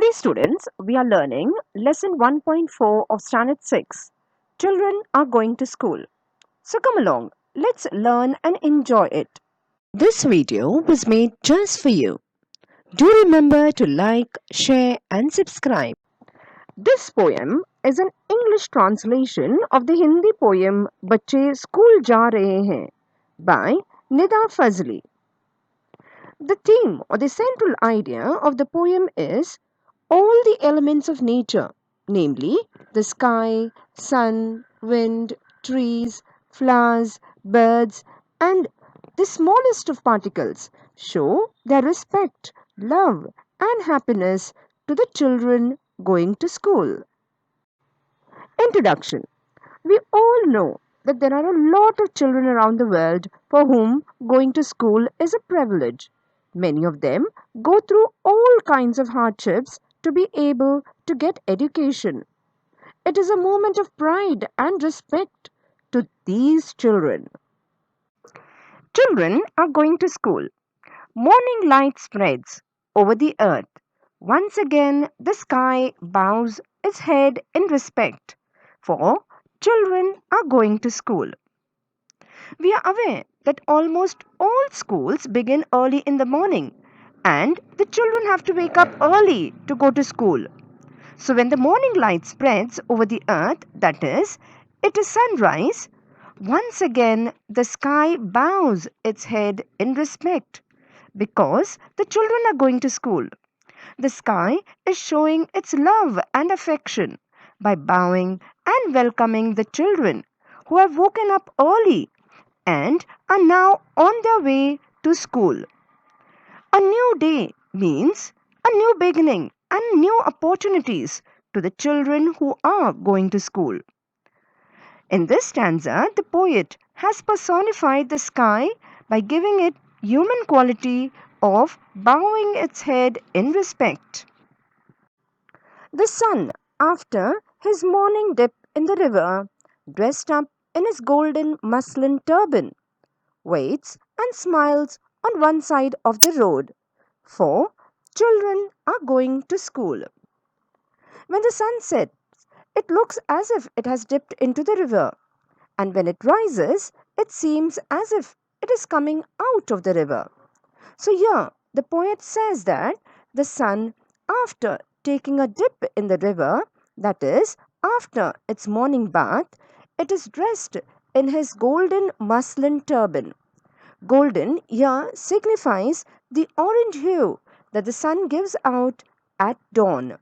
Today, students, we are learning lesson 1.4 of standard 6. Children are going to school. So come along, let's learn and enjoy it. This video was made just for you. Do remember to like, share, and subscribe. This poem is an English translation of the Hindi poem Bacche School Ja Rahe Hain by Nida Fazli. The theme or the central idea of the poem is all the elements of nature, namely the sky, sun, wind, trees, flowers, birds, and the smallest of particles, show their respect, love, and happiness to the children going to school. Introduction. We all know that there are a lot of children around the world for whom going to school is a privilege. Many of them go through all kinds of hardships to be able to get education. It is a moment of pride and respect to these children. Children are going to school. Morning light spreads over the earth. Once again, the sky bows its head in respect, for children are going to school. We are aware that almost all schools begin early in the morning, and the children have to wake up early to go to school. So, when the morning light spreads over the earth, that is, it is sunrise, once again the sky bows its head in respect because the children are going to school. The sky is showing its love and affection by bowing and welcoming the children who have woken up early and are now on their way to school. A new day means a new beginning and new opportunities to the children who are going to school. In this stanza, the poet has personified the sky by giving it human quality of bowing its head in respect. The sun, after his morning dip in the river, dressed up in his golden muslin turban, waits and smiles on one side of the road, for children are going to school. When the sun sets, it looks as if it has dipped into the river, and when it rises, it seems as if it is coming out of the river. So, here the poet says that the sun, after taking a dip in the river, that is, after its morning bath, it is dressed in his golden muslin turban. Golden here signifies the orange hue that the sun gives out at dawn.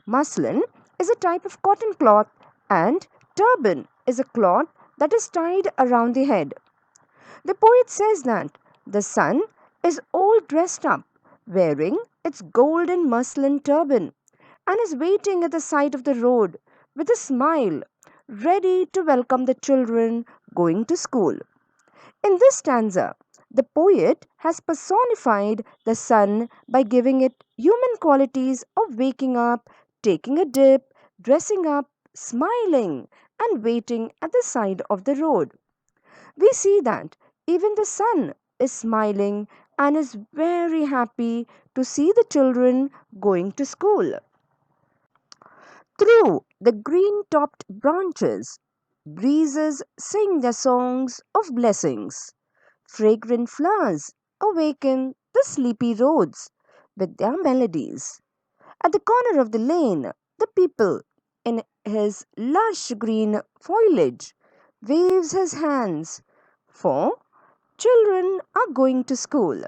Muslin is a type of cotton cloth, and turban is a cloth that is tied around the head. The poet says that the sun is all dressed up, wearing its golden muslin turban, and is waiting at the side of the road with a smile, ready to welcome the children going to school. In this stanza, the poet has personified the sun by giving it human qualities of waking up, taking a dip, dressing up, smiling, and waiting at the side of the road. We see that even the sun is smiling and is very happy to see the children going to school. Through the green topped branches, breezes sing their songs of blessings. Fragrant flowers awaken the sleepy roads with their melodies. At the corner of the lane, the people, in his lush green foliage, waves his hands, for children are going to school.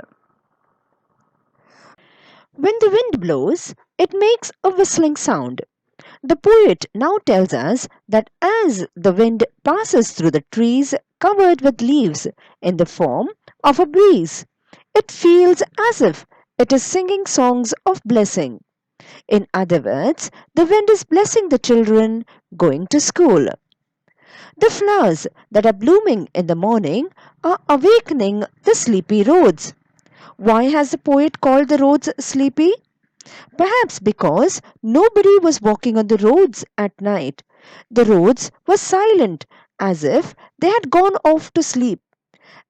When the wind blows, it makes a whistling sound. The poet now tells us that as the wind passes through the trees covered with leaves in the form of a breeze, it feels as if it is singing songs of blessing. In other words, the wind is blessing the children going to school. The flowers that are blooming in the morning are awakening the sleepy roads. Why has the poet called the roads sleepy? Perhaps because nobody was walking on the roads at night. The roads were silent, as if they had gone off to sleep.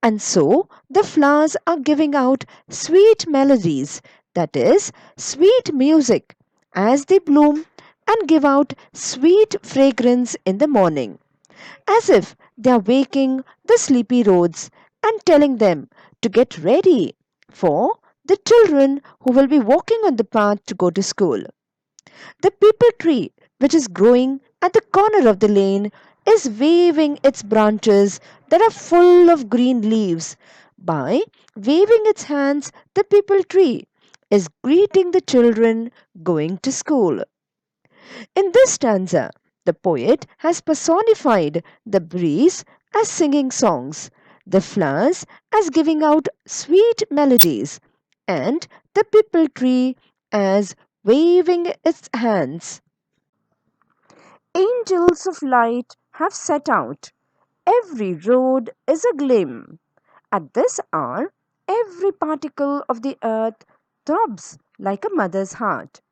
And so the flowers are giving out sweet melodies, that is, sweet music, as they bloom and give out sweet fragrance in the morning, as if they are waking the sleepy roads and telling them to get ready for the children who will be walking on the path to go to school. The peepal tree, which is growing at the corner of the lane, is waving its branches that are full of green leaves. By waving its hands, the peepal tree is greeting the children going to school. In this stanza, the poet has personified the breeze as singing songs, the flowers as giving out sweet melodies, and the peepal tree as waving its hands. Angels of light have set out. Every road is a gleam. At this hour, every particle of the earth throbs like a mother's heart.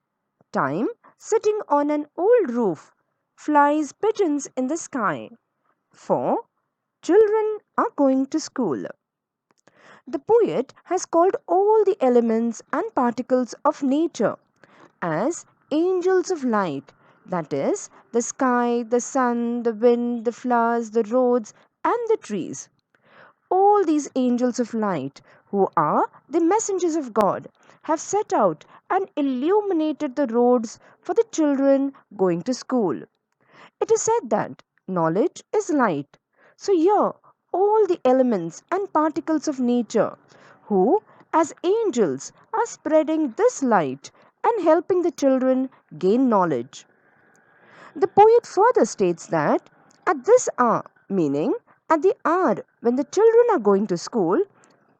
Time, sitting on an old roof, flies pigeons in the sky. For children are going to school. The poet has called all the elements and particles of nature as angels of light, that is, the sky, the sun, the wind, the flowers, the roads, and the trees. All these angels of light, who are the messengers of God, have set out and illuminated the roads for the children going to school. It is said that knowledge is light. So, here, all the elements and particles of nature, who, as angels, are spreading this light and helping the children gain knowledge. The poet further states that at this hour, meaning at the hour when the children are going to school,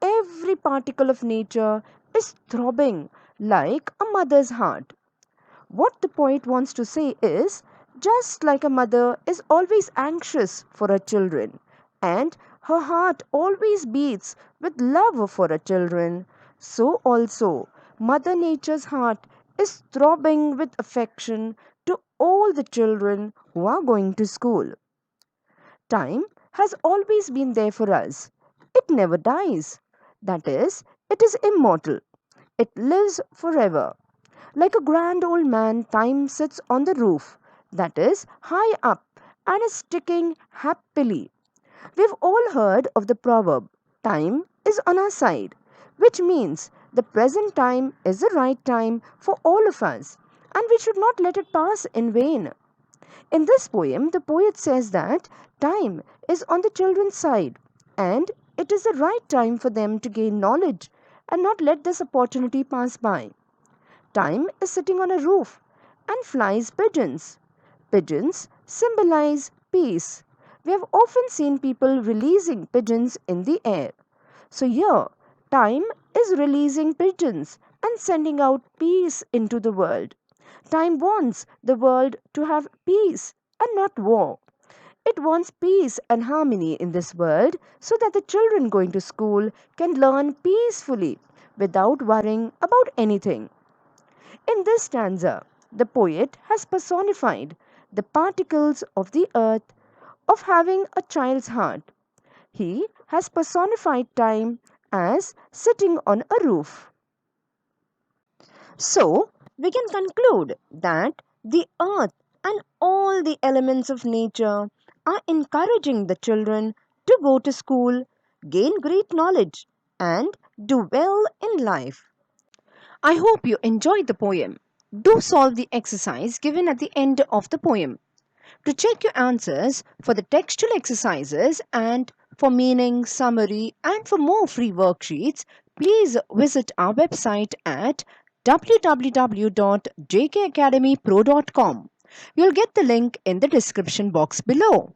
every particle of nature is throbbing like a mother's heart. What the poet wants to say is just like a mother is always anxious for her children and her heart always beats with love for her children, so also Mother Nature's heart is throbbing with affection to all the children who are going to school. Time has always been there for us. It never dies. That is, it is immortal. It lives forever. Like a grand old man, time sits on the roof, that is, high up, and is ticking happily. We've all heard of the proverb, time is on our side, which means the present time is the right time for all of us, and we should not let it pass in vain. In this poem, the poet says that time is on the children's side, and it is the right time for them to gain knowledge and not let this opportunity pass by. Time is sitting on a roof and flies pigeons. Pigeons symbolize peace. We have often seen people releasing pigeons in the air. So, here, time is releasing pigeons and sending out peace into the world. Time wants the world to have peace and not war. It wants peace and harmony in this world so that the children going to school can learn peacefully without worrying about anything. In this stanza, the poet has personified the particles of the earth of having a child's heart. He has personified time as sitting on a roof. So, we can conclude that the earth and all the elements of nature are encouraging the children to go to school, gain great knowledge, and do well in life. I hope you enjoyed the poem. Do solve the exercise given at the end of the poem. To check your answers for the textual exercises and for meaning, summary, and for more free worksheets, please visit our website at www.jkacademypro.com. You'll get the link in the description box below.